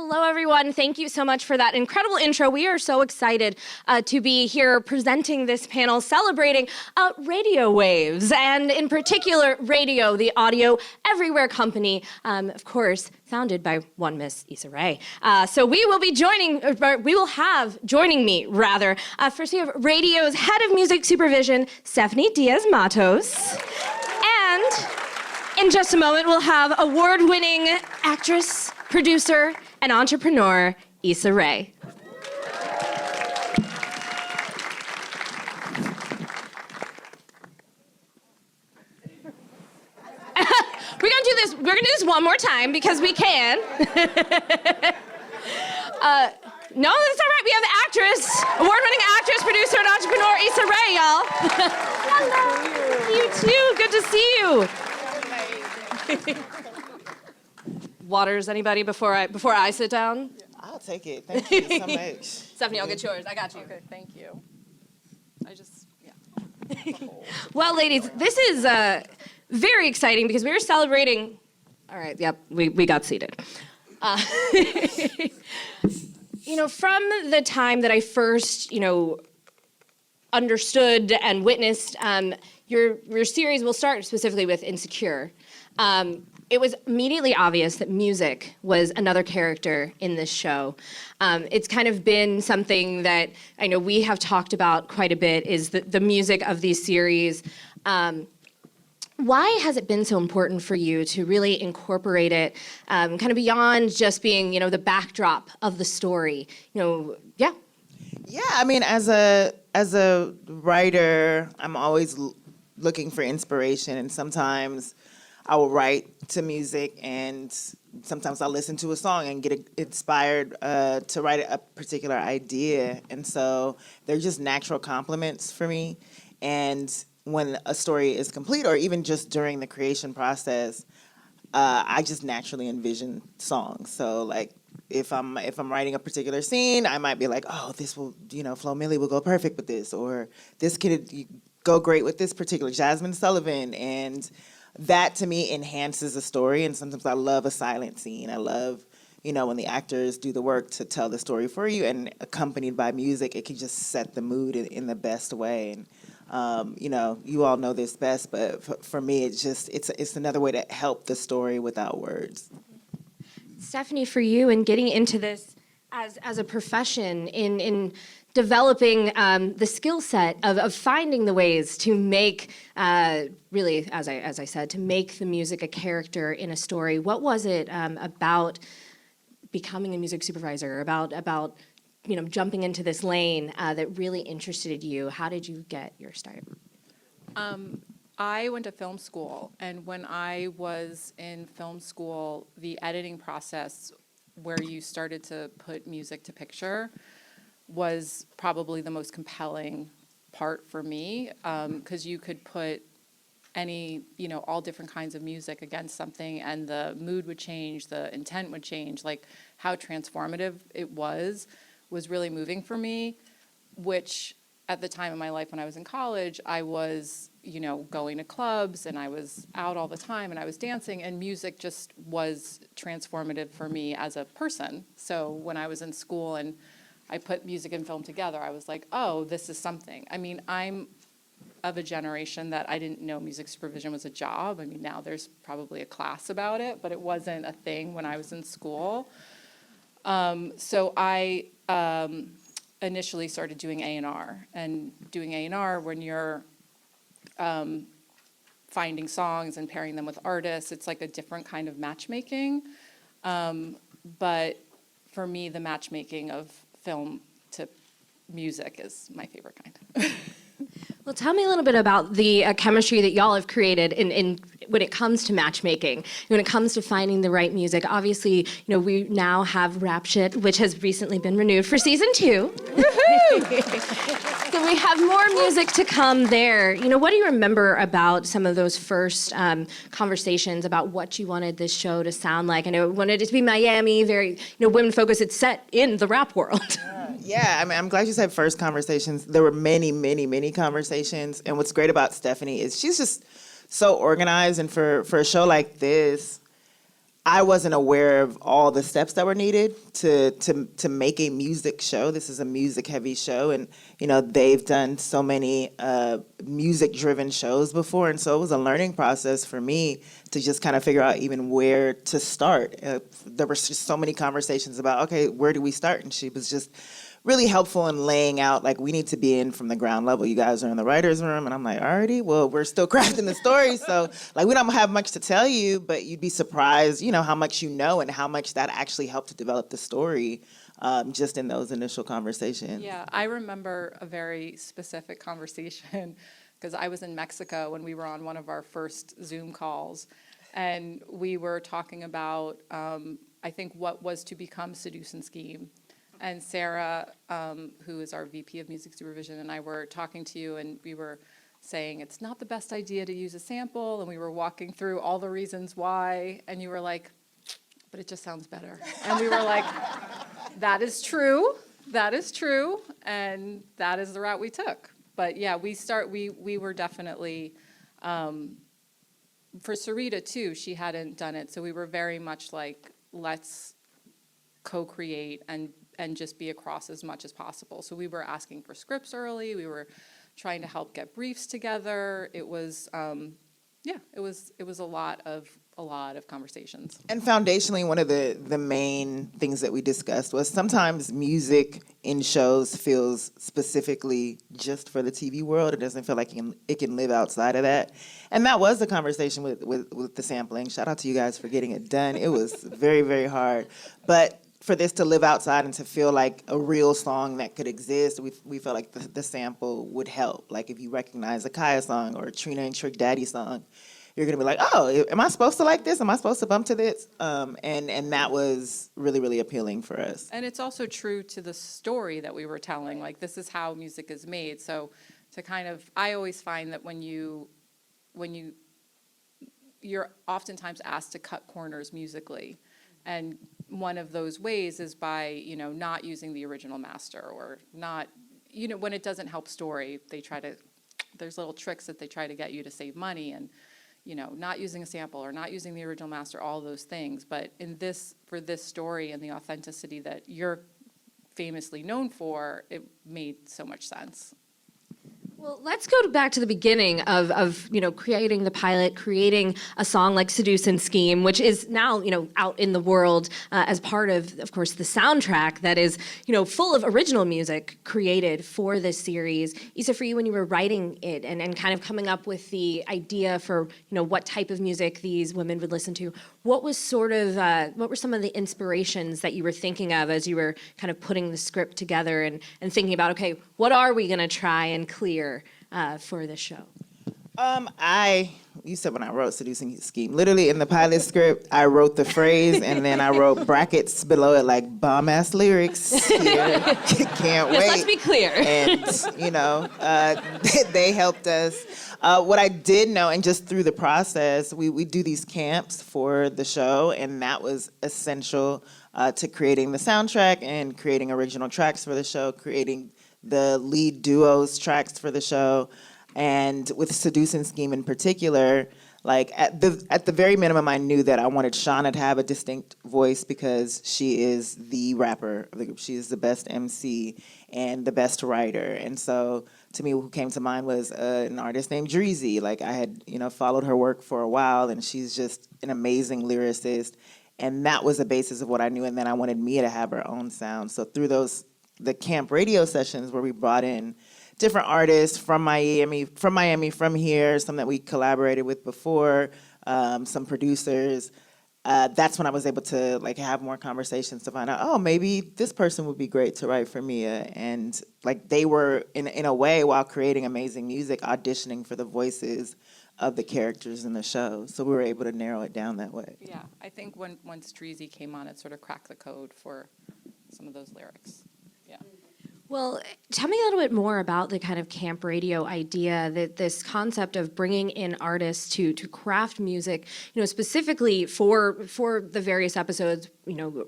Hello, everyone. Thank you so much for that incredible intro. We are so excited to be here presenting this panel celebrating radio waves, and in particular, Raedio, the audio everywhere company, of course, founded by one Miss Issa Rae. So we will be joining me, first we have Raedio's head of music supervision, Stephanie Diaz-Matos, and in just a moment, we'll have award-winning actress, producer, and entrepreneur, Issa Rae. We're gonna do this one more time because we can. No, that's all right. We have the actress, award-winning actress, producer, and entrepreneur, Issa Rae, y'all. Hello. You too. Good to see you. Waters, anybody, before I sit down? I'll take it. Thank you so much. Stephanie, I'll get yours. I got you. Okay, thank you. Well, ladies, this is very exciting because we were celebrating. All right, yep, we got seated. From the time that I first, understood and witnessed your series, will start specifically with Insecure. It was immediately obvious that music was another character in this show. It's kind of been something that I know we have talked about quite a bit, is the music of these series. Why has it been so important for you to really incorporate it kind of beyond just being, the backdrop of the story? Yeah. Yeah, I mean, as a writer, I'm always looking for inspiration, and sometimes I will write to music, and sometimes I'll listen to a song and get inspired to write a particular idea. And so they're just natural complements for me. And when a story is complete, or even just during the creation process, I just naturally envision songs. So like if I'm writing a particular scene, I might be like, oh, this will, Flo Milli will go perfect with this, or this could go great with this particular Jasmine Sullivan. And that to me enhances a story, and sometimes I love a silent scene. I love, when the actors do the work to tell the story for you, and accompanied by music, it can just set the mood in the best way. And you all know this best, but for me, it's another way to help the story without words. Stephanie, for you, in getting into this as a profession, in developing the skill set of finding the ways to make, really, as I said, to make the music a character in a story. What was it about becoming a music supervisor, about jumping into this lane that really interested you? How did you get your start? I went to film school, and when I was in film school, the editing process where you started to put music to picture was probably the most compelling part for me, because you could put any, all different kinds of music against something, and the mood would change, the intent would change. Like how transformative it was really moving for me, which at the time in my life when I was in college, I was, going to clubs, and I was out all the time, and I was dancing, and music just was transformative for me as a person. So when I was in school and I put music and film together, I was like, oh, this is something. I mean, I'm of a generation that I didn't know music supervision was a job. I mean, now there's probably a class about it, but it wasn't a thing when I was in school. So I initially started doing A&R, and doing A&R when you're finding songs and pairing them with artists, it's like a different kind of matchmaking. But for me, the matchmaking of film to music is my favorite kind. Well, tell me a little bit about the chemistry that y'all have created in when it comes to matchmaking, when it comes to finding the right music. Obviously, we now have Rap Shit, which has recently been renewed for season 2. So we have more music to come there. What do you remember about some of those first conversations about what you wanted this show to sound like? I know it wanted it to be Miami, very, women focused. It's set in the rap world. Yeah, I mean, I'm glad you said first conversations. There were many, many, many conversations. And what's great about Stephanie is she's just so organized. And for a show like this, I wasn't aware of all the steps that were needed to make a music show. This is a music-heavy show, and they've done so many music-driven shows before, and so it was a learning process for me to just kind of figure out even where to start. There were just so many conversations about, okay, where do we start? And she was just really helpful in laying out, like, we need to be in from the ground level. You guys are in the writer's room. And I'm like, alrighty, well, we're still crafting the story. So, like, we don't have much to tell you, but you'd be surprised, how much you know and how much that actually helped to develop the story just in those initial conversations. Yeah, I remember a very specific conversation because I was in Mexico when we were on one of our first Zoom calls. And we were talking about, I think, what was to become Seduce and Scheme. And Sarah, who is our VP of Music Supervision, and I were talking to you, and we were saying it's not the best idea to use a sample, and we were walking through all the reasons why, and you were like, but it just sounds better. And we were like, that is true, and that is the route we took. But yeah, we were definitely, for Sarita too, she hadn't done it, so we were very much like, let's co-create and just be across as much as possible. So we were asking for scripts early. We were trying to help get briefs together. It was, it was a lot of conversations. And foundationally, one of the main things that we discussed was sometimes music in shows feels specifically just for the TV world. It doesn't feel like it can live outside of that. And that was the conversation with the sampling. Shout out to you guys for getting it done. It was very, very hard. But for this to live outside and to feel like a real song that could exist, we felt like the sample would help. Like if you recognize a Kaya song or a Trina and Trick Daddy song, you're gonna be like, oh, am I supposed to like this? Am I supposed to bump to this? And that was really, really appealing for us. And it's also true to the story that we were telling. Like this is how music is made. So to kind of, I always find that when you're oftentimes asked to cut corners musically. And one of those ways is by, not using the original master or not, when it doesn't help story, there's little tricks that they try to get you to save money and, not using a sample or not using the original master, all those things. But for this story and the authenticity that you're famously known for, it made so much sense. Well, let's go back to the beginning of creating the pilot, creating a song like Seduce and Scheme, which is now, out in the world as part of course, the soundtrack that is, full of original music created for this series. Issa, for you, when you were writing it and kind of coming up with the idea for, what type of music these women would listen to, what were some of the inspirations that you were thinking of as you were kind of putting the script together and thinking about, okay, what are we going to try and clear for the show? You said when I wrote Seducing Scheme, literally in the pilot script, I wrote the phrase and then I wrote brackets below it like bomb-ass lyrics here. Can't wait. Let's be clear. And, they helped us. What I did know, and just through the process, we do these camps for the show, and that was essential to creating the soundtrack and creating original tracks for the show, creating the lead duos tracks for the show. And with Seduce and Scheme in particular, like at the very minimum, I knew that I wanted Shauna to have a distinct voice because she is the rapper of the group. She is the best MC and the best writer. And so to me, who came to mind was an artist named Dreezy. Like I had, followed her work for a while, and she's just an amazing lyricist. And that was the basis of what I knew. And then I wanted Mia to have her own sound. So through the camp radio sessions where we brought in different artists from Miami, from here, some that we collaborated with before, some producers. That's when I was able to have more conversations to find out, oh, maybe this person would be great to write for Mia. And they were in a way, while creating amazing music, auditioning for the voices of the characters in the show. So we were able to narrow it down that way. Yeah, I think once Dreezy came on, it sort of cracked the code for some of those lyrics. Yeah. Well, tell me a little bit more about the kind of camp radio idea, that this concept of bringing in artists to craft music, specifically for the various episodes,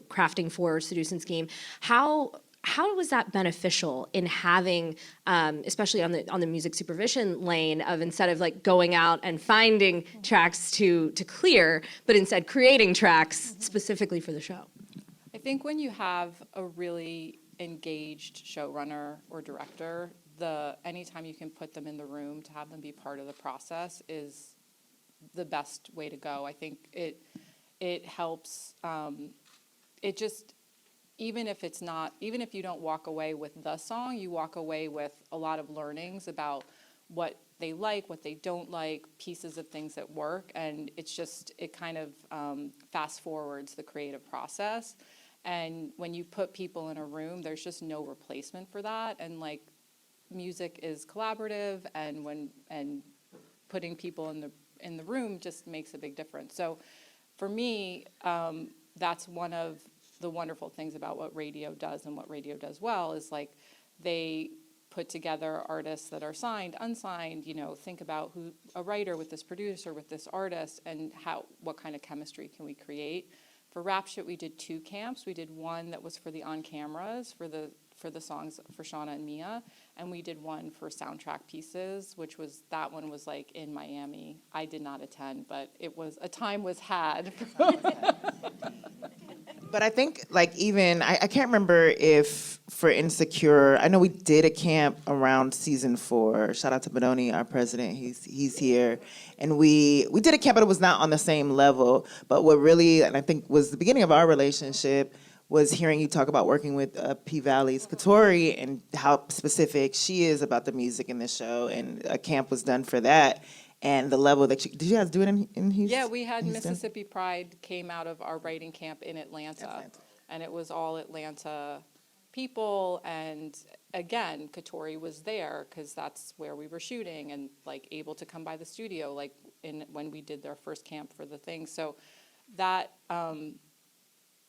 crafting for Seduce and Scheme. How how was that beneficial in having, especially on the music supervision lane, of instead of like going out and finding tracks to clear, but instead creating tracks specifically for the show? I think when you have a really engaged showrunner or director, anytime you can put them in the room to have them be part of the process is the best way to go. I think it helps. It just, even if you don't walk away with the song, you walk away with a lot of learnings about what they like, what they don't like, pieces of things that work, and it kind of fast forwards the creative process. And when you put people in a room, there's just no replacement for that. And like, music is collaborative, and putting people in the room just makes a big difference. So for me, that's one of the wonderful things about what Raedio does, and what Raedio does well is like they put together artists that are signed, unsigned, think about a writer with this producer, with this artist, and what kind of chemistry can we create. For Rap Shit, we did 2 camps. We did one that was for the on-cameras, for the songs for Shauna and Mia, and we did one for soundtrack pieces, that one was like in Miami. I did not attend, but a time was had. But I think, like, even, I can't remember if for Insecure, I know we did a camp around season 4. Shout out to Benoni, our president, he's here. And we did a camp, but it was not on the same level. But what really, and I think was the beginning of our relationship, was hearing you talk about working with P. Valley's Katori and how specific she is about the music in the show. And a camp was done for that. And the level that did you guys do it in Houston? Yeah, we had Mississippi Pride came out of our writing camp in Atlanta. And it was all Atlanta people. And again, Katori was there because that's where we were shooting, and like able to come by the studio, like when we did their first camp for the thing. So that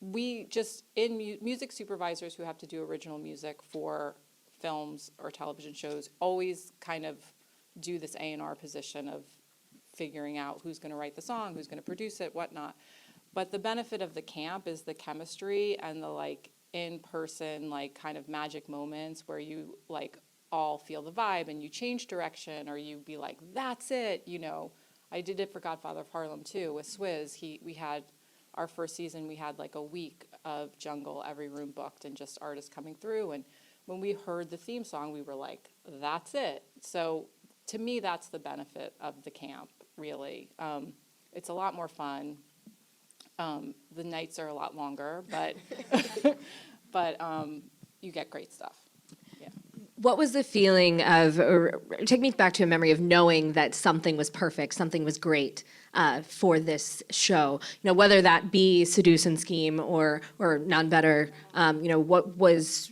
we just, music supervisors who have to do original music for films or television shows always kind of do this A&R position of figuring out who's going to write the song, who's going to produce it, whatnot. But the benefit of the camp is the chemistry and the like in-person like kind of magic moments where you like all feel the vibe and you change direction, or you be like, that's it, I did it for Godfather of Harlem too with Swizz. We had our first season, we had like a week of jungle, every room booked, and just artists coming through. And when we heard the theme song, we were like, that's it. So to me, that's the benefit of the camp, really. It's a lot more fun. The nights are a lot longer, but you get great stuff. Yeah. What was the feeling of, or take me back to a memory of knowing that something was perfect, something was great for this show? Whether that be Seduce and Scheme or None Better, what was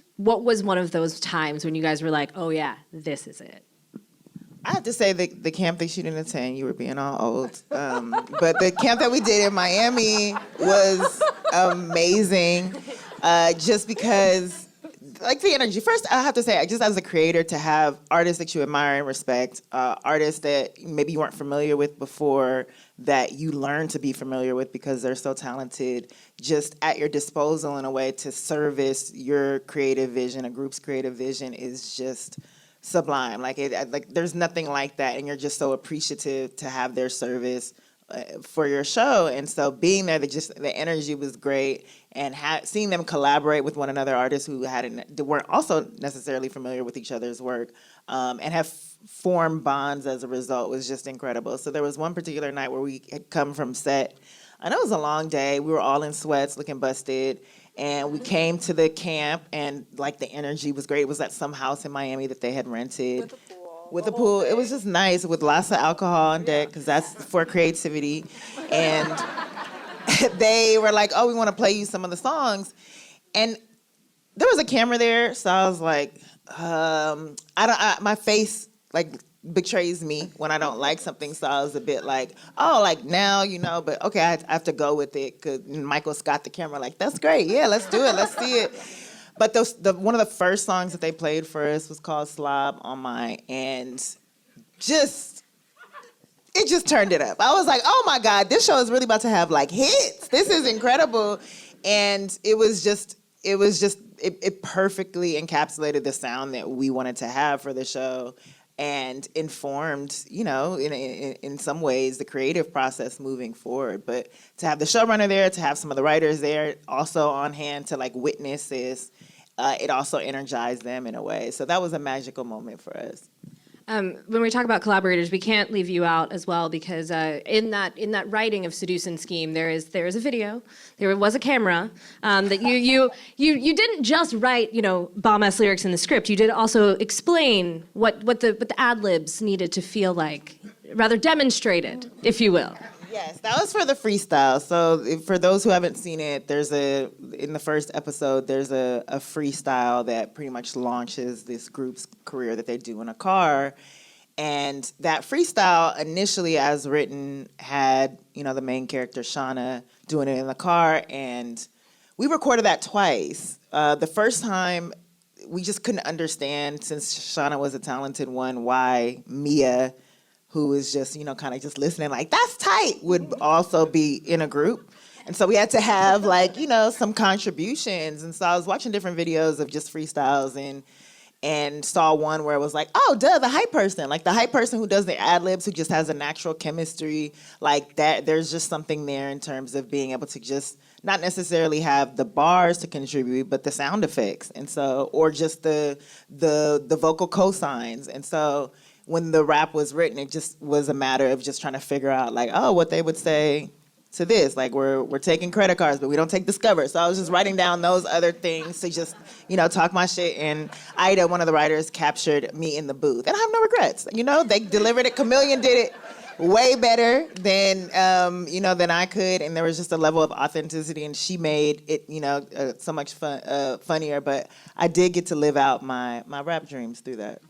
one of those times when you guys were like, oh yeah, this is it? I have to say the camp that you didn't attend, you were being all old. But the camp that we did in Miami was amazing, just because, like, the energy. First, I have to say, just as a creator, to have artists that you admire and respect, artists that maybe you weren't familiar with before, that you learn to be familiar with because they're so talented, just at your disposal in a way to service your creative vision, a group's creative vision, is just sublime. Like there's nothing like that, and you're just so appreciative to have their service for your show. And so being there, the energy was great, and seeing them collaborate with one another, artists who weren't also necessarily familiar with each other's work, and have formed bonds as a result, was just incredible. So there was one particular night where we had come from set. I know it was a long day. We were all in sweats, looking busted. And we came to the camp, and like the energy was great. It was at some house in Miami that they had rented. With a pool. It was just nice, with lots of alcohol on deck, because that's for creativity. And they were like, oh, we want to play you some of the songs. And there was a camera there, so I was like, my face like betrays me when I don't like something, so I was a bit like, oh, like now, but okay, I have to go with it, because Michael Scott, the camera, like, that's great, yeah, let's do it, let's see it. But one of the first songs that they played for us was called Slob on My, and it just turned it up. I was like, oh my God, this show is really about to have like hits. This is incredible. And it was just it perfectly encapsulated the sound that we wanted to have for the show, and informed, in some ways, the creative process moving forward. But to have the showrunner there, to have some of the writers there also on hand to like witness this, it also energized them in a way. So that was a magical moment for us. When we talk about collaborators, we can't leave you out as well, because in that writing of Seduce and Scheme, there is a video, there was a camera, that you didn't just write bomb-ass lyrics in the script. You did also explain what the ad libs needed to feel like, rather demonstrated, if you will. Yes, that was for the freestyle. So for those who haven't seen it, in the first episode, there's a freestyle that pretty much launches this group's career that they do in a car. And that freestyle initially, as written, had, the main character, Shauna, doing it in the car. And we recorded that twice. The first time, we just couldn't understand, since Shauna was a talented one, why Mia, who is just, kind of just listening like, that's tight, would also be in a group. And so we had to have some contributions. And so I was watching different videos of just freestyles and saw one where it was like, oh, duh, the hype person. Like the hype person who does the ad libs, who just has a natural chemistry like that. There's just something there in terms of being able to just not necessarily have the bars to contribute, but the sound effects. And so, or just the vocal cosigns. And so when the rap was written, it just was a matter of just trying to figure out what they would say to this. Like we're taking credit cards, but we don't take Discover. So I was just writing down those other things to just, talk my shit. And Ida, one of the writers, captured me in the booth. And I have no regrets. They delivered it. Chameleon did it way better than I could. And there was just a level of authenticity, and she made it, so much funnier. But I did get to live out my rap dreams through that.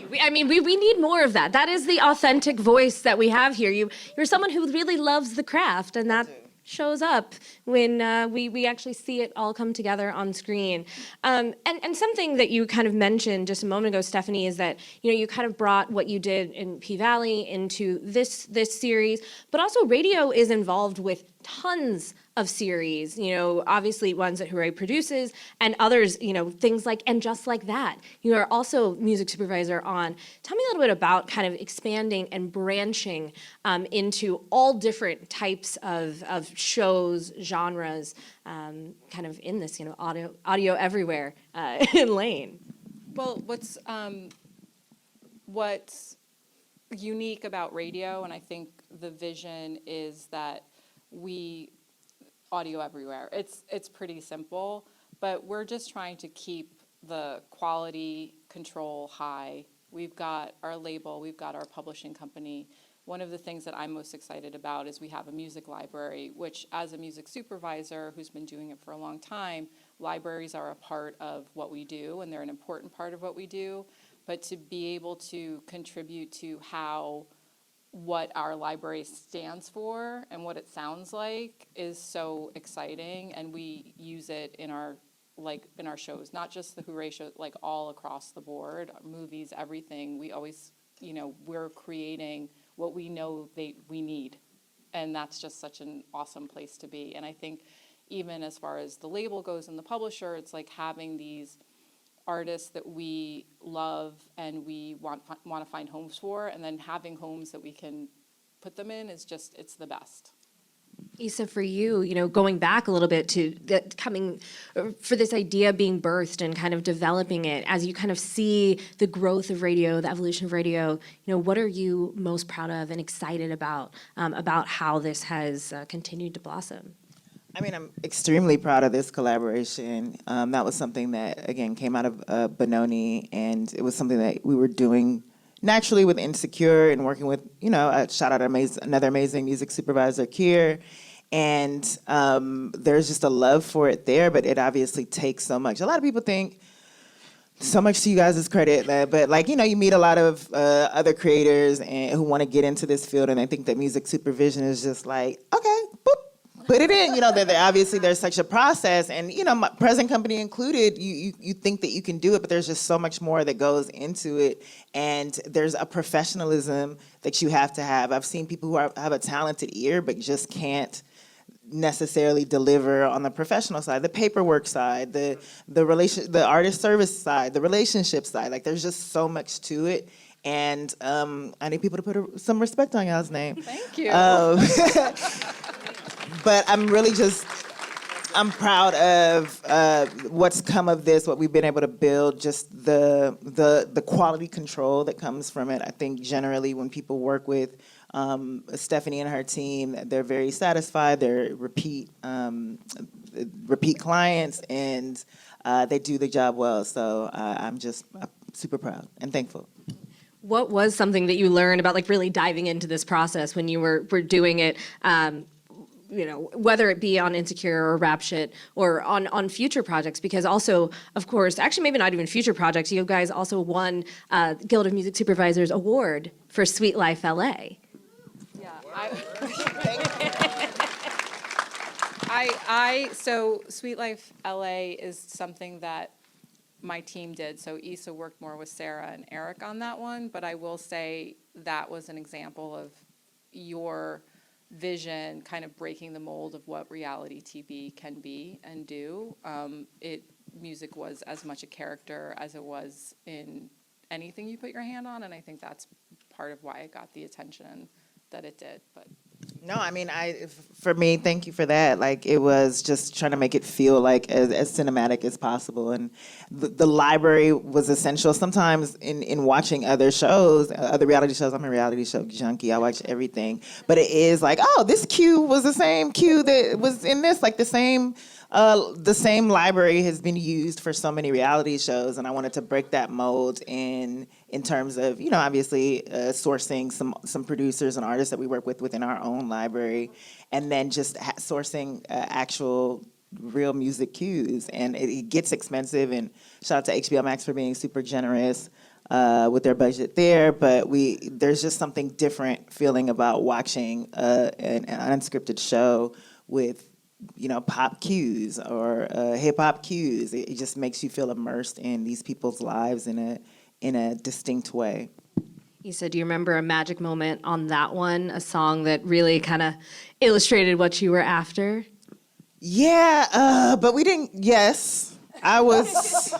We need more of that. That is the authentic voice that we have here. You're someone who really loves the craft, and that shows up when we actually see it all come together on screen. And something that you kind of mentioned just a moment ago, Stephanie, is that you kind of brought what you did in P-Valley into this series, but also Raedio is involved with tons of series, obviously ones that Hooray produces, and others, things like And Just Like That. You are also music supervisor on. Tell me a little bit about kind of expanding and branching into all different types of shows, genres, kind of in this, audio everywhere lane. Well, what's unique about Raedio, and I think the vision is that audio everywhere. It's pretty simple, but we're just trying to keep the quality control high. We've got our label, we've got our publishing company. One of the things that I'm most excited about is we have a music library, which as a music supervisor who's been doing it for a long time, libraries are a part of what we do, and they're an important part of what we do. But to be able to contribute to what our library stands for and what it sounds like is so exciting, and we use it in our shows, not just the Hooray show, like all across the board, movies, everything. We always, we're creating what we know we need, and that's just such an awesome place to be. And I think even as far as the label goes and the publisher, it's like having these artists that we love and we want to find homes for, and then having homes that we can put them in is just, it's the best. Issa, for you, going back a little bit to for this idea being birthed and kind of developing it, as you kind of see the growth of Raedio, the evolution of Raedio, what are you most proud of and excited about how this has continued to blossom? I'm extremely proud of this collaboration. That was something that, again, came out of Benoni, and it was something that we were doing naturally with Insecure and working with, shout out another amazing music supervisor, Kier. And there's just a love for it there, but it obviously takes so much. A lot of people think so much to you guys' credit, but you meet a lot of other creators who want to get into this field, and I think that music supervision is just like, okay, boop. Put it in, obviously there's such a process, and my present company included, you think that you can do it, but there's just so much more that goes into it, and there's a professionalism that you have to have. I've seen people who have a talented ear, but just can't necessarily deliver on the professional side, the paperwork side, the artist service side, the relationship side. Like there's just so much to it. And I need people to put some respect on y'all's name. Thank you. But I'm proud of what's come of this, what we've been able to build, just the quality control that comes from it. I think generally when people work with Stephanie and her team, they're very satisfied. They're repeat clients, and they do the job well. So I'm just super proud and thankful. What was something that you learned about like really diving into this process when you were doing it? You know, whether it be on Insecure or Rap Shit or on future projects, because also, of course, actually maybe not even future projects, you guys also won Guild of Music Supervisors Award for Sweet Life LA. So Sweet Life LA is something that my team did. So Issa worked more with Sarah and Eric on that one, but I will say that was an example of your vision kind of breaking the mold of what reality TV can be and do. Music was as much a character as it was in anything you put your hand on, and I think that's part of why it got the attention that it did. But no, I mean, for me, thank you for that. Like, it was just trying to make it feel like as cinematic as possible. And the library was essential. Sometimes in watching other shows, other reality shows, I'm a reality show junkie. I watch everything. But it is like, oh, this cue was the same cue that was in this, like the same library has been used for so many reality shows, and I wanted to break that mold in terms of, obviously sourcing some producers and artists that we work with within our own library, and then just sourcing actual real music cues. And it gets expensive, and shout out to HBO Max for being super generous with their budget there, but there's just something different feeling about watching an unscripted show with pop cues or hip hop cues. It just makes you feel immersed in these people's lives in a distinct way. Issa, do you remember a magic moment on that one? A song that really kind of illustrated what you were after? Yeah, but we didn't. Yes, I was.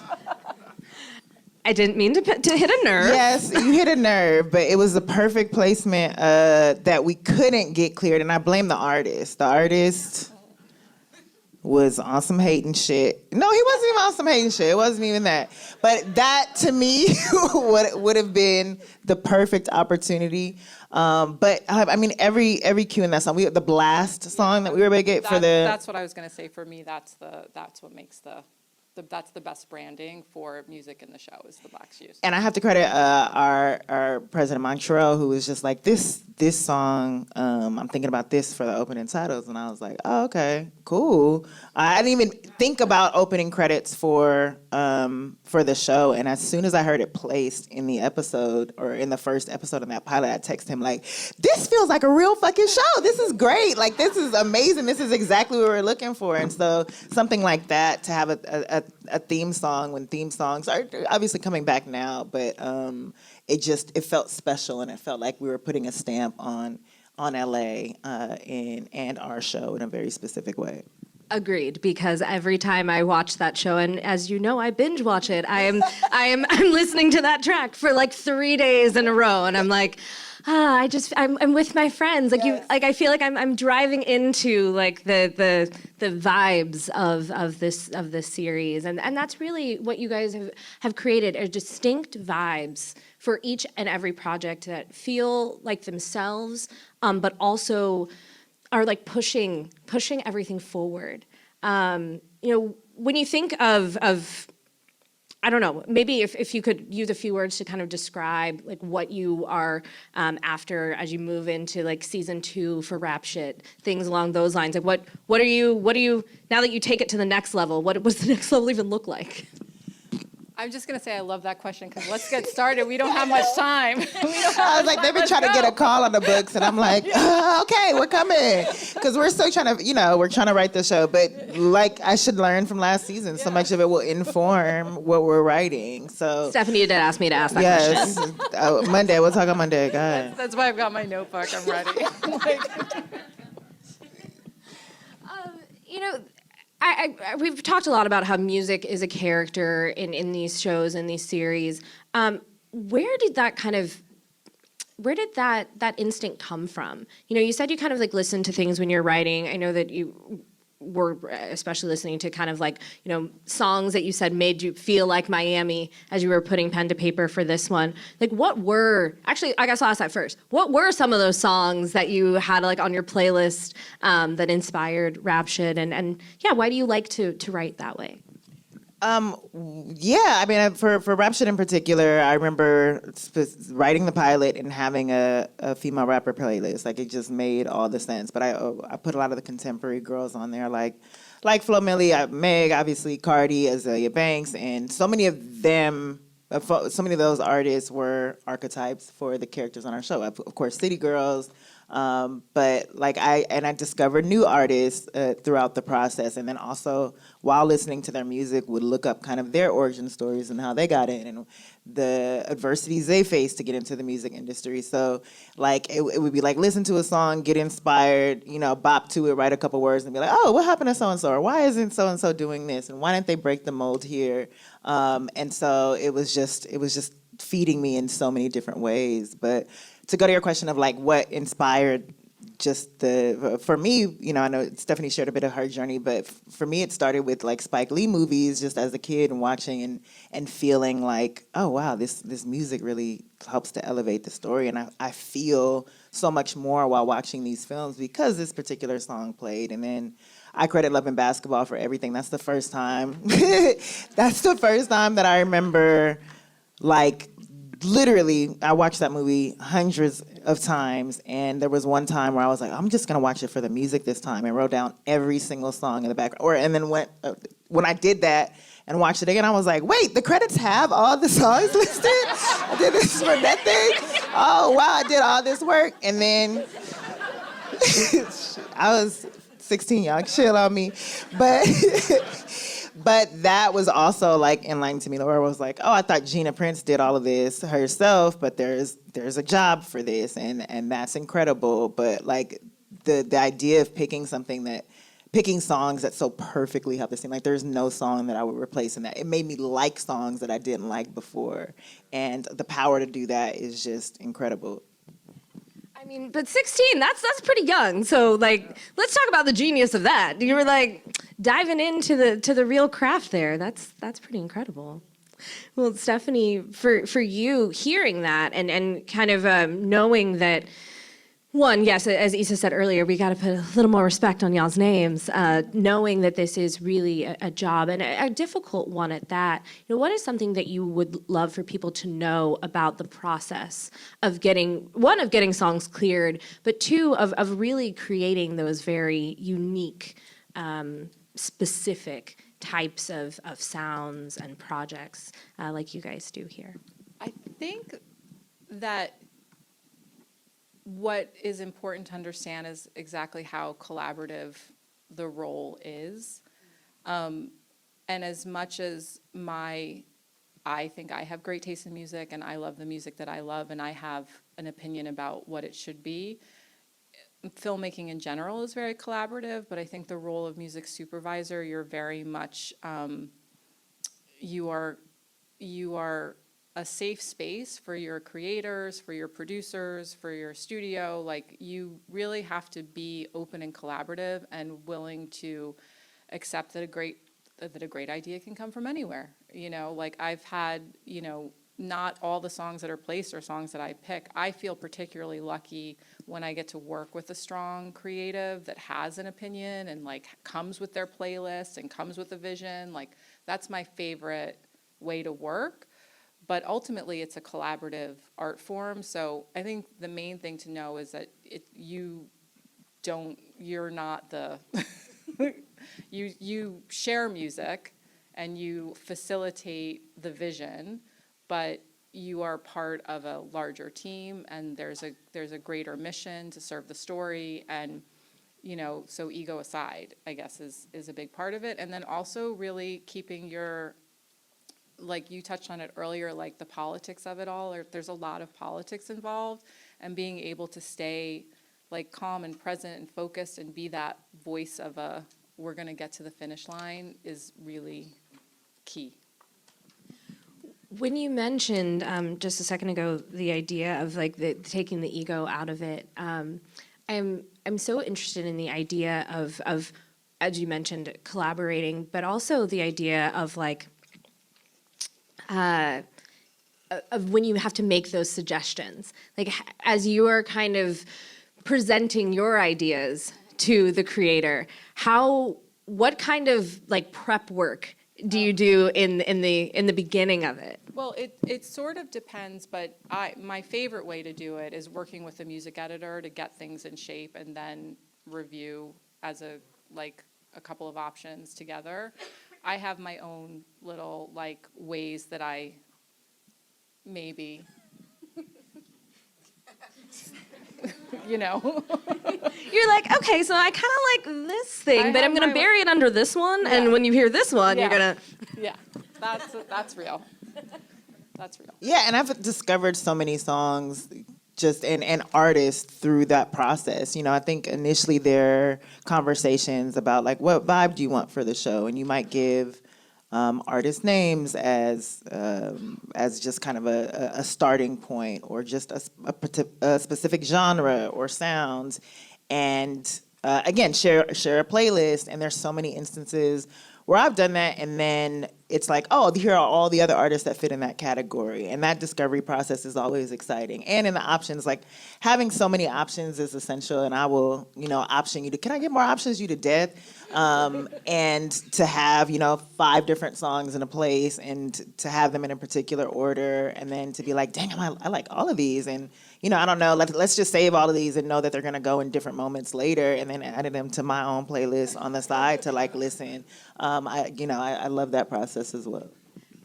I didn't mean to hit a nerve. Yes, you hit a nerve, but it was the perfect placement that we couldn't get cleared, and I blame the artist. The artist was on some hating shit. No, he wasn't even on some hating shit. It wasn't even that. But that, to me, would have been the perfect opportunity. But I mean, every cue in that song, the blast song that we were able to get for the. That's what I was gonna say. For me, that's what makes that's the best branding for music in the show is the black cues. And I have to credit our president Montreal, who was just like, this song, I'm thinking about this for the opening titles, and I was like, oh, okay, cool. I didn't even think about opening credits for the show, and as soon as I heard it placed in the episode, or in the first episode of that pilot, I texted him like, this feels like a real fucking show. This is great. Like, this is amazing. This is exactly what we're looking for. And so something like that, to have a theme song, when theme songs are obviously coming back now, but it felt special, and it felt like we were putting a stamp on LA and our show in a very specific way. Agreed, because every time I watch that show, and as you know, I binge watch it, I'm listening to that track for like 3 days in a row, and I'm like, I'm with my friends. Like, yes. I feel like I'm driving into like the vibes of this series, and that's really what you guys have created, are distinct vibes for each and every project that feel like themselves, but also are like pushing everything forward. When you think of I don't know, maybe if you could use a few words to kind of describe like what you are after as you move into like season 2 for Rap Shit, things along those lines. Like what are you now that you take it to the next level? What does the next level even look like? I'm just going to say I love that question, because let's get started. We don't have much time. I was like, they've been trying to get a call on the books, and I'm like, okay, we're coming. Because we're still trying to, we're trying to write the show. But like I should learn from last season, so much of it will inform what we're writing. So Stephanie did ask me to ask that question. Monday, we'll talk on Monday. Go ahead. That's why I've got my notebook. I'm ready. You know, we've talked a lot about how music is a character in these shows, in these series. Where did that instinct come from? You know, you said you kind of like listened to things when you're writing. I know that you were especially listening to kind of like, you know, songs that you said made you feel like Miami as you were putting pen to paper for this one. Like actually, I guess I'll ask that first. What were some of those songs that you had like on your playlist that inspired Rap Shit? And yeah, why do you like to write that way? Yeah, I mean, for Rap Shit in particular, I remember writing the pilot and having a female rapper playlist. Like, it just made all the sense. But I put a lot of the contemporary girls on there, like Flo Milli, Meg, obviously Cardi, Azalea Banks, and so many of them. So many of those artists were archetypes for the characters on our show. Of course, City Girls. But like I discovered new artists throughout the process, and then also while listening to their music, would look up kind of their origin stories and how they got in and the adversities they faced to get into the music industry. So like it would be like listen to a song, get inspired, you know, bop to it, write a couple words, and be like, oh, what happened to so and so, or why isn't so and so doing this, and why didn't they break the mold here? And so it was just feeding me in so many different ways, but. To go to your question of like what inspired for me, you know, I know Stephanie shared a bit of her journey, but for me it started with like Spike Lee movies just as a kid and watching and feeling like, oh wow, this music really helps to elevate the story, and I feel so much more while watching these films because this particular song played. And then I credit Love and Basketball for everything. That's the first time that I remember like literally, I watched that movie hundreds of times, and there was one time where I was like, I'm just gonna watch it for the music this time, and wrote down every single song in the background. And then when I did that and watched it again, I was like, wait, the credits have all the songs listed? I did this for nothing? Oh wow, I did all this work, and then I was 16, y'all chill on me, but. But that was also like enlightening to me. Laura was like, oh, I thought Gina Prince did all of this herself, but there's a job for this, and that's incredible. But like the idea of picking songs that so perfectly help the scene, like there's no song that I would replace in that. It made me like songs that I didn't like before, and the power to do that is just incredible. I mean, but 16, that's pretty young. So like, let's talk about the genius of that. You were like diving into the real craft there. That's pretty incredible. Well, Stephanie, for you hearing that and kind of knowing that, one, yes, as Issa said earlier, we got to put a little more respect on y'all's names, knowing that this is really a job and a difficult one at that. You know, what is something that you would love for people to know about the process of getting songs cleared, but two, of really creating those very unique, specific types of sounds and projects like you guys do here? I think that what is important to understand is exactly how collaborative the role is. And as much as I think I have great taste in music and I love the music that I love and I have an opinion about what it should be, filmmaking in general is very collaborative, but I think the role of music supervisor, you're very much, you are a safe space for your creators, for your producers, for your studio. Like, you really have to be open and collaborative and willing to accept that a great idea can come from anywhere. You know, like I've had, you know, not all the songs that are placed are songs that I pick. I feel particularly lucky when I get to work with a strong creative that has an opinion and like comes with their playlist and comes with a vision. Like, that's my favorite way to work. But ultimately, it's a collaborative art form. So I think the main thing to know is that you're not the, you share music and you facilitate the vision, but you are part of a larger team, and there's a greater mission to serve the story. And, you know, so ego aside, I guess, is a big part of it. And then also really keeping your, like you touched on it earlier, like the politics of it all, or there's a lot of politics involved, and being able to stay like calm and present and focused and be that voice of a we're going to get to the finish line is really key. When you mentioned just a second ago the idea of like taking the ego out of it, I'm so interested in the idea of as you mentioned collaborating, but also the idea of like of when you have to make those suggestions, like as you are kind of presenting your ideas to the creator, what kind of like prep work do you do in the beginning of it? Well, it sort of depends, but my favorite way to do it is working with a music editor to get things in shape and then review as a couple of options together. I have my own little like ways that I maybe you know. You're like, okay, so I kind of like this thing, but I'm gonna bury it under this one, Yeah. and when you hear this one, Yeah. you're gonna. Yeah, that's real. That's real. Yeah, and I've discovered so many songs just and artists through that process. You know, I think initially there are conversations about like what vibe do you want for the show, and you might give artist names as just kind of a starting point, or just a specific genre or sounds, and again share a playlist. And there's so many instances where I've done that, and then it's like, oh, here are all the other artists that fit in that category. And that discovery process is always exciting. And in the options, like having so many options is essential. And I will, option you to, can I get more options? You to death. And to have, 5 different songs in a place, and to have them in a particular order, and then to be like, dang, I like all of these. And, I don't know, let's just save all of these and know that they're going to go in different moments later, and then adding them to my own playlist on the side to like listen. I love that process as well.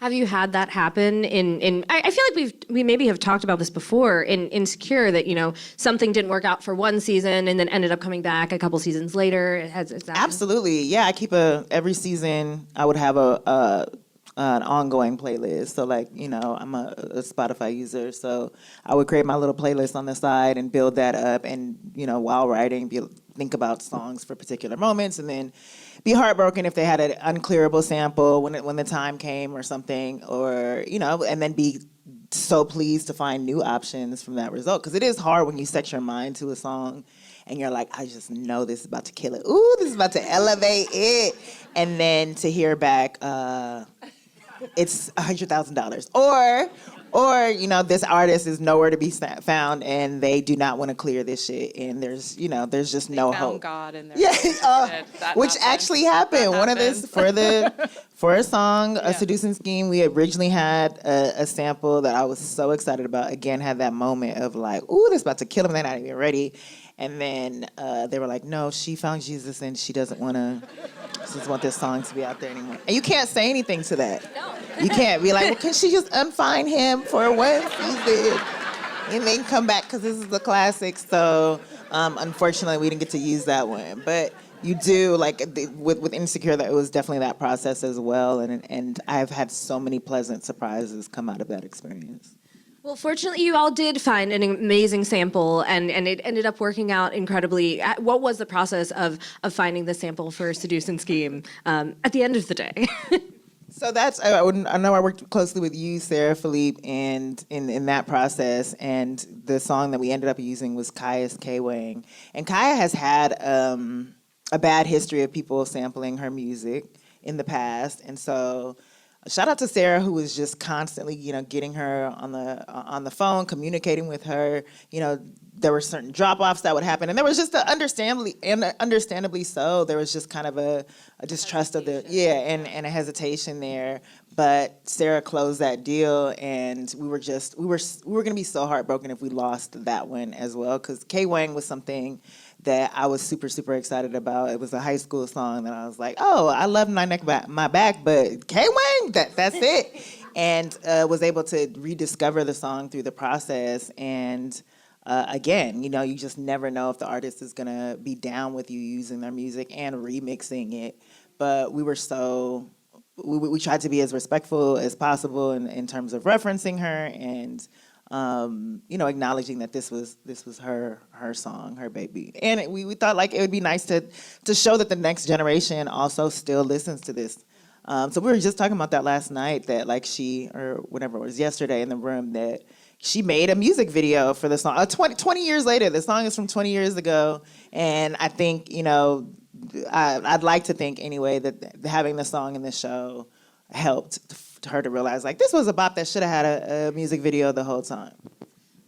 Have you had that happen I feel like we maybe have talked about this before in Insecure, that, something didn't work out for one season and then ended up coming back a couple seasons later? Has that Absolutely. Yeah, I keep every season I would have an ongoing playlist. So like, I'm a Spotify user, so I would create my little playlist on the side and build that up, and, while writing, think about songs for particular moments, and then be heartbroken if they had an unclearable sample when the time came or something, or, and then be so pleased to find new options from that result. Because it is hard when you set your mind to a song and you're like, I just know this is about to kill it. Ooh, this is about to elevate it. And then to hear back, it's $100,000. Or, this artist is nowhere to be found, and they do not want to clear this shit, and there's just no They hope. found God in their Yeah, which happened. actually happened. That One of this for a song, Yeah. A Seducing Scheme, we originally had a sample that I was so excited about. Again, had that moment of like, ooh, this is about to kill them. They're not even ready. And then they were like, no, she found Jesus, and she doesn't want this song to be out there anymore. And you can't say anything to that. No. You can't be like, well, can she just unfind him for one season and then come back, because this is the classic. So unfortunately, we didn't get to use that one. But you do, like with Insecure, that it was definitely that process as well. And I've had so many pleasant surprises come out of that experience. Well, fortunately, you all did find an amazing sample, and it ended up working out incredibly. What was the process of finding the sample for Seduce and Scheme at the end of the day? So I know I worked closely with you, Sarah, Philippe, and in that process, and the song that we ended up using was Kaya's K-Wang. And Kaya has had a bad history of people sampling her music in the past, and so shout out to Sarah, who was just constantly, getting her on the phone, communicating with her. There were certain drop-offs that would happen, and there was just understandably so. There was just kind of a distrust of and a hesitation there. But Sarah closed that deal, and we were going to be so heartbroken if we lost that one as well, because K-Wang was something that I was super, super excited about. It was a high school song that I was like, oh, I love My Neck, My Back, but K-Wang, that's it. And was able to rediscover the song through the process. And again, you just never know if the artist is going to be down with you using their music and remixing it. But we were we tried to be as respectful as possible in terms of referencing her, and acknowledging that this was her song, her baby. And we thought like it would be nice to show that the next generation also still listens to this. So we were just talking about that last night, that like she, or whatever it was yesterday in the room, that she made a music video for the song. 20 years later, the song is from 20 years ago. And I think, I'd like to think anyway that having the song in the show helped her to realize like this was a bop that should have had a music video the whole time.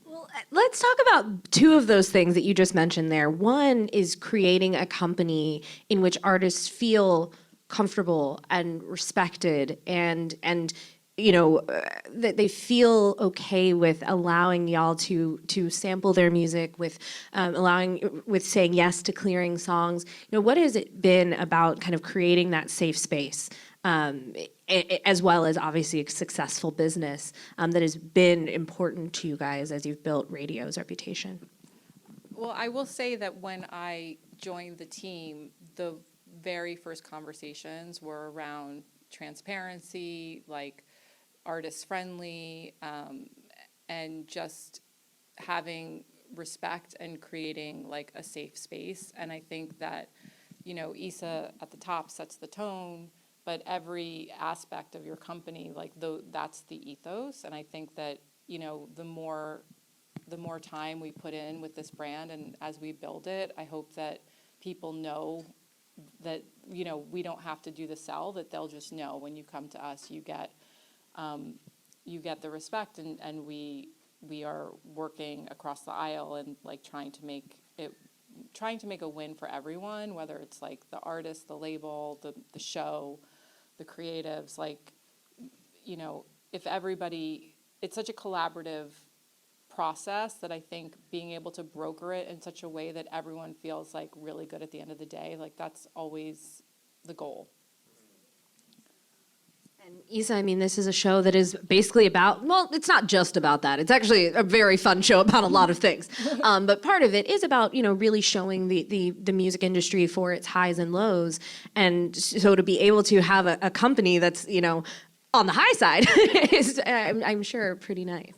Well, let's talk about two of those things that you just mentioned there. One is creating a company in which artists feel comfortable and respected and that they feel okay with allowing y'all to sample their music, with saying yes to clearing songs. What has it been about kind of creating that safe space, as well as obviously a successful business that has been important to you guys as you've built Raedio's reputation? Well, I will say that when I joined the team, the very first conversations were around transparency, like artist friendly, and just having respect and creating like a safe space. And I think that, Issa at the top sets the tone, but every aspect of your company, like that's the ethos. And I think that, the more time we put in with this brand and as we build it, I hope that people know that, we don't have to do the sell, that they'll just know when you come to us, you get the respect, and we are working across the aisle and like trying to make a win for everyone, whether it's like the artist, the label, the show, the creatives, like, if everybody, it's such a collaborative process that I think being able to broker it in such a way that everyone feels like really good at the end of the day, like that's always the goal. And Issa, this is a show that is basically about, well, it's not just about that. It's actually a very fun show about a lot of things. But part of it is about, really showing the music industry for its highs and lows. And so to be able to have a company that's, on the high side is, I'm sure, pretty nice.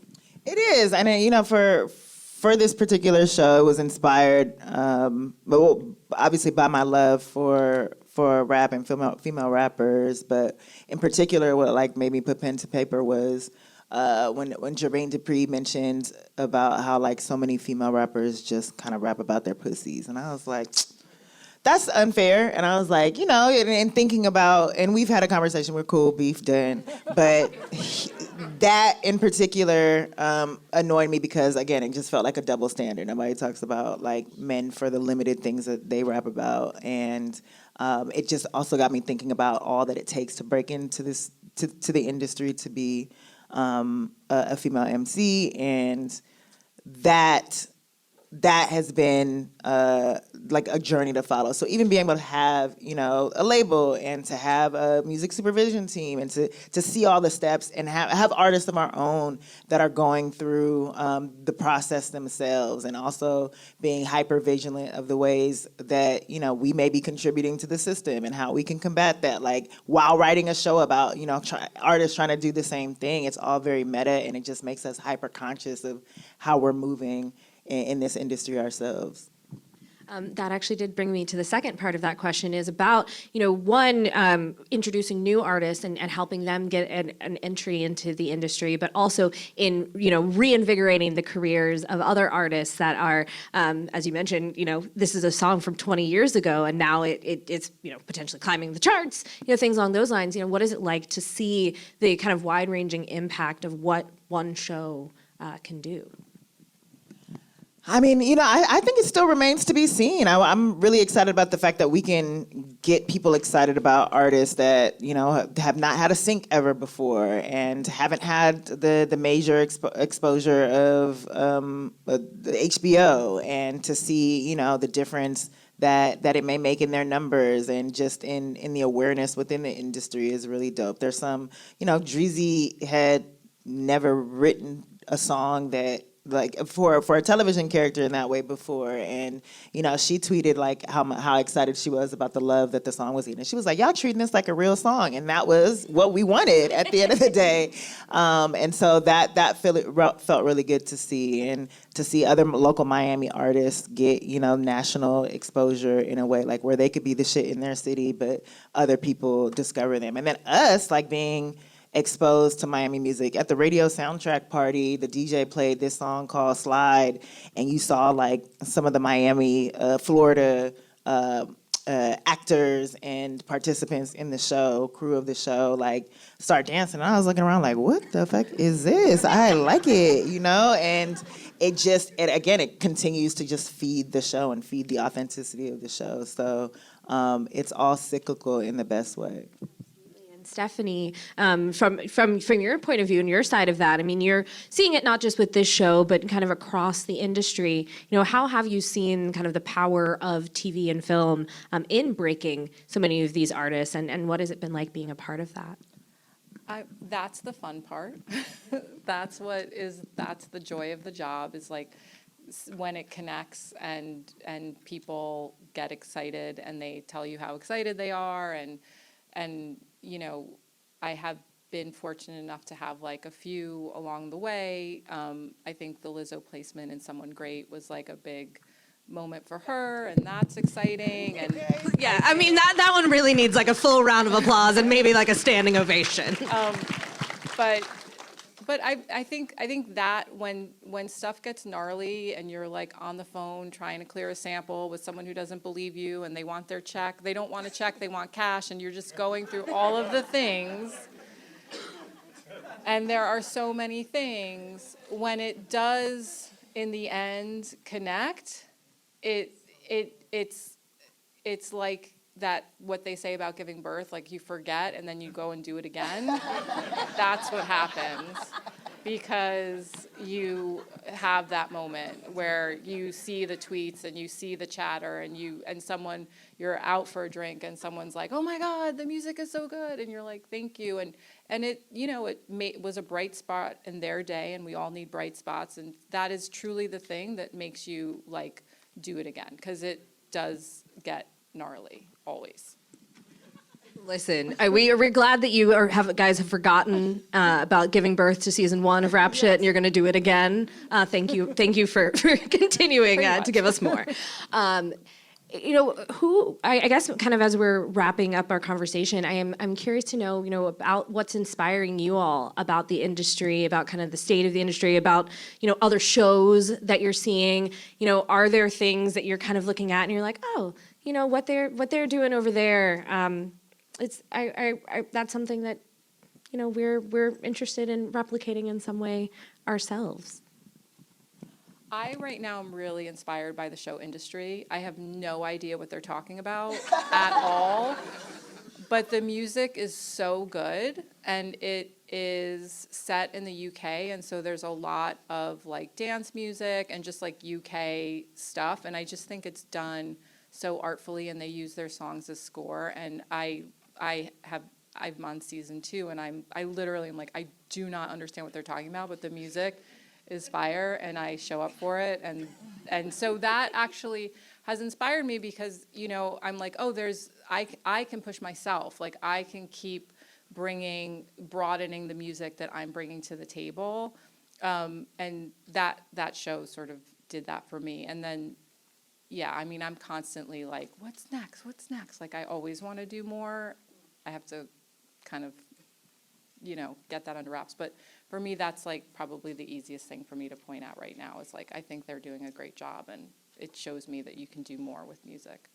It is, and for this particular show, it was inspired, obviously by my love for rap and female rappers, but in particular, what like made me put pen to paper was when Jermaine Dupri mentioned about how like so many female rappers just kind of rap about their pussies, and I was like, that's unfair. And I was like, and thinking about, and we've had a conversation, we're cool, beef done, but that in particular annoyed me because, again, it just felt like a double standard. Nobody talks about like men for the limited things that they rap about, and it just also got me thinking about all that it takes to break into this, to the industry, to be a female MC, and that has been like a journey to follow. So even being able to have, a label and to have a music supervision team and to see all the steps and have artists of our own that are going through the process themselves, and also being hyper vigilant of the ways that, we may be contributing to the system and how we can combat that. Like while writing a show about, artists trying to do the same thing, it's all very meta, and it just makes us hyper conscious of how we're moving in this industry ourselves. That actually did bring me to the second part of that question, is about, introducing new artists and helping them get an entry into the industry, but also in, reinvigorating the careers of other artists that are, as you mentioned, this is a song from 20 years ago, and now it's, potentially climbing the charts, things along those lines. What is it like to see the kind of wide-ranging impact of what one show can do? I think it still remains to be seen. I'm really excited about the fact that we can get people excited about artists that, have not had a sync ever before and haven't had the major exposure of the HBO, and to see, the difference that it may make in their numbers and just in the awareness within the industry is really dope. There's some, Dreezy had never written a song that like for a television character in that way before. And she tweeted like how excited she was about the love that the song was getting. She was like, y'all treating this like a real song, and that was what we wanted at the end of the day. And so that felt really good to see, and to see other local Miami artists get national exposure in a way like where they could be the shit in their city, but other people discover them, and then us like being exposed to Miami music. At the radio soundtrack party, the DJ played this song called Slide, and you saw like some of the Miami, Florida actors and participants in the show, crew of the show, like start dancing. And I was looking around like, what the fuck is this? I like it, and it continues to just feed the show and feed the authenticity of the show. So it's all cyclical in the best way. Stephanie, from your point of view and your side of that, I mean, you're seeing it not just with this show, but kind of across the industry. How have you seen kind of the power of TV and film in breaking so many of these artists, and what has it been like being a part of that? That's the fun part. That's the joy of the job, is like when it connects and people get excited and they tell you how excited they are, and I have been fortunate enough to have like a few along the way. I think the Lizzo placement in Someone Great was like a big moment for her, and that's exciting. And yeah, I mean that one really needs like a full round of applause and maybe like a standing ovation. But I think that when stuff gets gnarly and you're like on the phone trying to clear a sample with someone who doesn't believe you and they want their check, they don't want a check, they want cash, and you're just going through all of the things. And there are so many things. When it does in the end connect, it's like that, what they say about giving birth, like you forget and then you go and do it again. That's what happens, because you have that moment where you see the tweets and you see the chatter, and you're out for a drink and someone's like, oh my God, the music is so good, and you're like, thank you. And it was a bright spot in their day, and we all need bright spots, and that is truly the thing that makes you like do it again, because it does get gnarly always. Listen, we're glad that you guys have forgotten about giving birth to season 1 of Rap Shit, and you're going to do it again. Thank you for continuing to give us more. I guess kind of as we're wrapping up our conversation, I'm curious to know, about what's inspiring you all about the industry, about kind of the state of the industry, about, other shows that you're seeing. Are there things that you're kind of looking at and you're like, oh, what they're doing over there? That's something that, we're interested in replicating in some way ourselves. I right now am really inspired by the show industry. I have no idea what they're talking about at all, but the music is so good, and it is set in the UK, and so there's a lot of like dance music and just like UK stuff, and I just think it's done so artfully, and they use their songs as score, and I'm on season 2, and I literally am like, I do not understand what they're talking about, but the music is fire, and I show up for it, and so that actually has inspired me, because I'm like, oh, I can push myself, like I can keep broadening the music that I'm bringing to the table, and that show sort of did that for me. And then yeah, I mean, I'm constantly like, what's next? Like I always want to do more. I have to kind of get that under wraps, but for me, that's like probably the easiest thing for me to point out right now, is like, I think they're doing a great job, and it shows me that you can do more with music.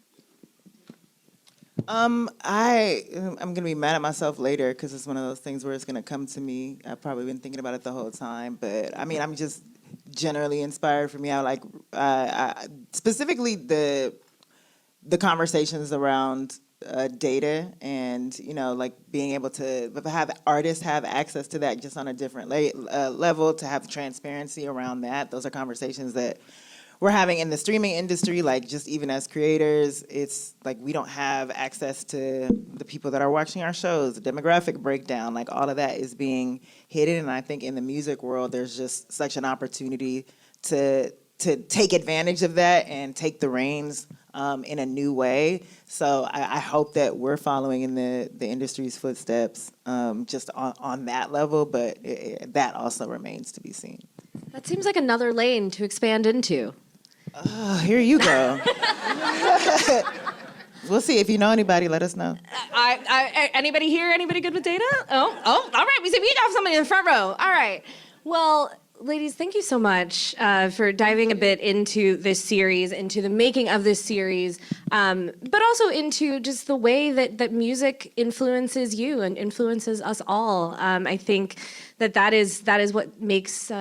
I'm gonna be mad at myself later, because it's one of those things where it's gonna come to me. I've probably been thinking about it the whole time, but I mean, I'm just generally inspired for me. I like specifically the conversations around data, and like being able to have artists have access to that just on a different level, to have transparency around that. Those are conversations that we're having in the streaming industry, like just even as creators. It's like we don't have access to the people that are watching our shows, the demographic breakdown, like all of that is being hidden. And I think in the music world, there's just such an opportunity to take advantage of that and take the reins in a new way. So I hope that we're following in the industry's footsteps just on that level, but that also remains to be seen. That seems like another lane to expand into. Oh, here you go. We'll see. If you know anybody, let us know. Anybody here? Anybody good with data? Oh, all right. We have somebody in the front row. All right. Well, ladies, thank you so much for diving a bit into this series, into the making of this series, but also into just the way that music influences you and influences us all. I think that is what makes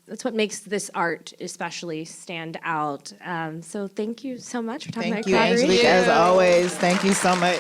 that's what makes this art especially stand out. So thank you so much for talking about Thank you, Angelique, as always. Thank you so much.